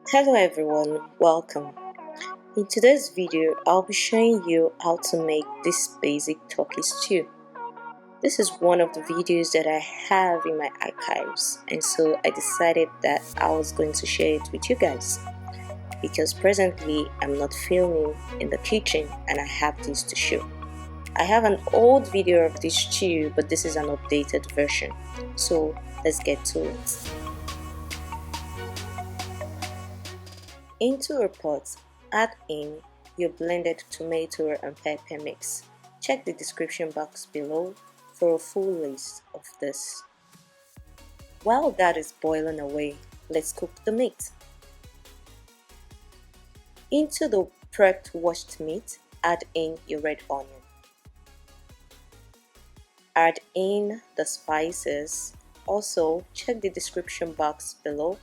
Hello everyone, welcome. In today's video, I'll be showing you how to make this basic turkey stew. This is one of the videos that I have in my archives, and so I decided that I was going to share it with you guys because presently I'm not filming in the kitchen and I have this to show. I have an old video of this stew, but this is an updated version. So let's get to it. Into a pot, add in your blended tomato and pepper mix. Check the description box below for a full list of this. While that is boiling away, let's cook the meat. Into the prepped washed meat, add in your red onion. Add in the spices. Also, check the description box below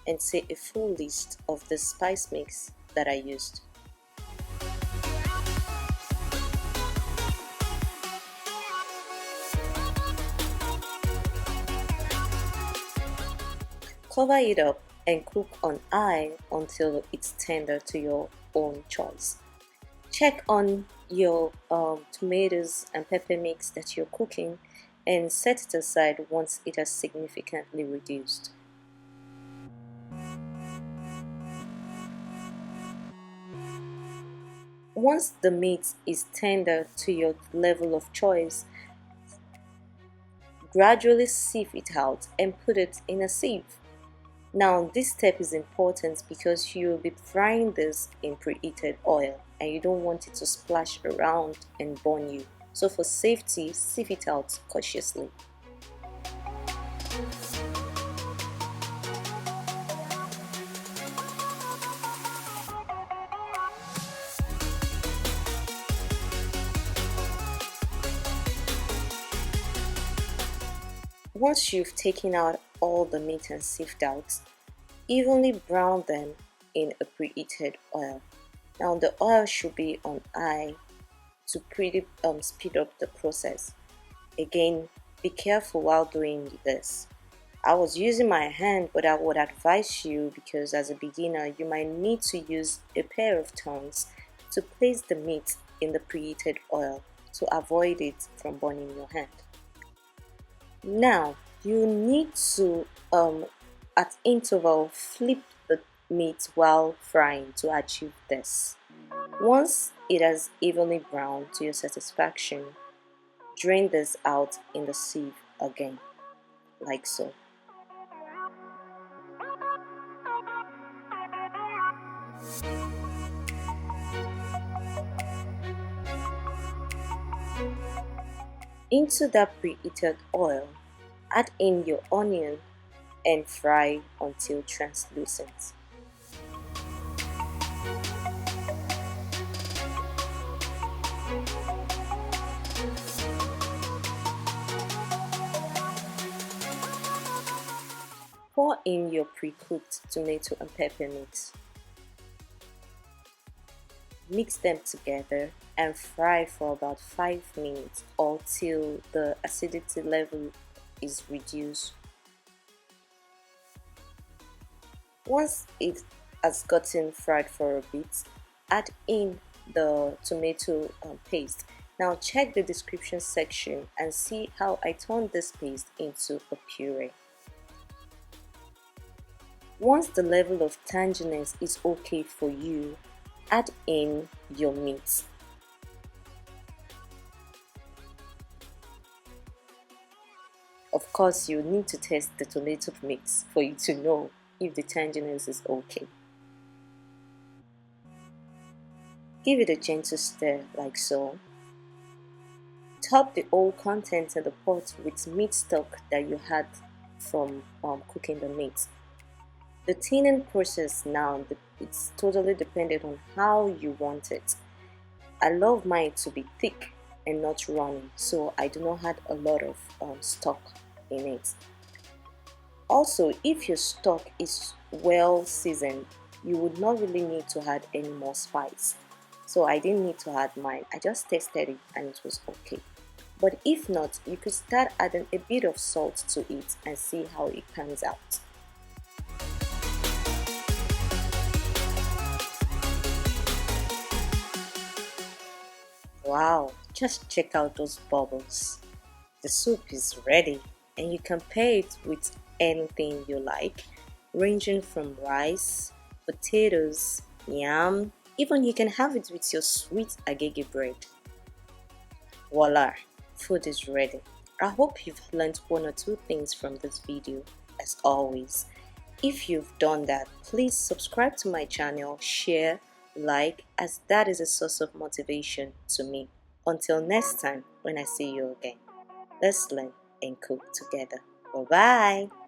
and see a full list of the spice mix that I used. Cover it up and cook on high until it's tender to your own choice. Check on your tomatoes and pepper mix that you're cooking and set it aside once it has significantly reduced. Once the meat is tender to your level of choice, gradually sieve it out and put it in a sieve. Now this step is important because you will be frying this in preheated oil and you don't want it to splash around and burn you. So for safety, sieve it out cautiously. Once you've taken out all the meat and sieved out, evenly brown them in a preheated oil. Now the oil should be on high to speed up the process. Again, be careful while doing this. I was using my hand, but I would advise you, because as a beginner you might need to use a pair of tongs to place the meat in the preheated oil to avoid it from burning your hand. Now you need to at interval flip the meat while frying to achieve this. Once it has evenly browned to your satisfaction, drain this out in the sieve again, like so. Into that preheated oil, add in your onion and fry until translucent. Pour in your pre-cooked tomato and pepper mix. Mix them together and fry for about 5 minutes or till the acidity level is reduced. Once it has gotten fried for a bit, add in the tomato paste. Now check the description section and see how I turned this paste into a puree. Once the level of tanginess is okay for you, add in your meat. Of course, you need to test the tomato mix for you to know if the tanginess is okay. Give it a gentle stir like so. Top the whole contents of the pot with meat stock that you had from cooking the meat. The thinning process now, it's totally dependent on how you want it. I love mine to be thick and not runny, so I do not add a lot of stock in it. Also, if your stock is well seasoned, you would not really need to add any more spice. So I didn't need to add mine, I just tasted it and it was okay. But if not, you could start adding a bit of salt to it and see how it pans out. Wow, just check out those bubbles. The soup is ready, and you can pair it with anything you like, ranging from rice, potatoes, yam, even you can have it with your sweet agege bread. Voila, food is ready. I hope you've learned one or two things from this video. As always, if you've done that, please subscribe to my channel, share, like, as that is a source of motivation to me. Until next time, when I see you again, let's learn and cook together. Bye bye.